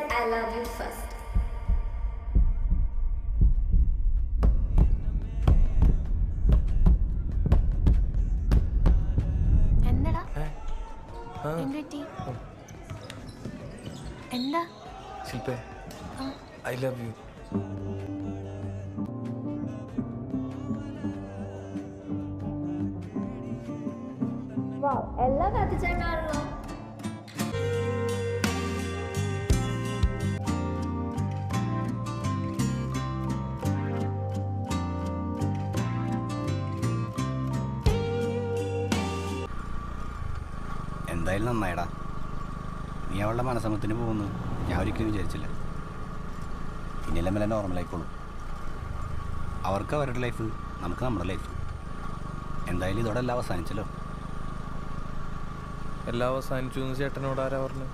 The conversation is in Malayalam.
I love you first. എന്നടാ എന്തുപറ്റി? എന്താ ശില്പേ, ഐ ലവ് യു. എല്ലാം കത്തിച്ചേട്ടാണല്ലോ. എന്തായാലും നന്നായടാ, നീ അവളുടെ മനസ്സമ്മത്തിന് പോകുന്നു ഞാൻ ഒരിക്കലും വിചാരിച്ചില്ല. ഇനിയെല്ലാം എല്ലാം നോർമലായിക്കോളും. അവർക്ക് അവരുടെ ലൈഫ്, നമുക്ക് നമ്മുടെ ലൈഫ്. എന്തായാലും ഇതോടെ എല്ലാം അവസാനിച്ചല്ലോ. എല്ലാം അവസാനിച്ചു എന്ന് ചേട്ടനോട് ആരാ പറഞ്ഞു?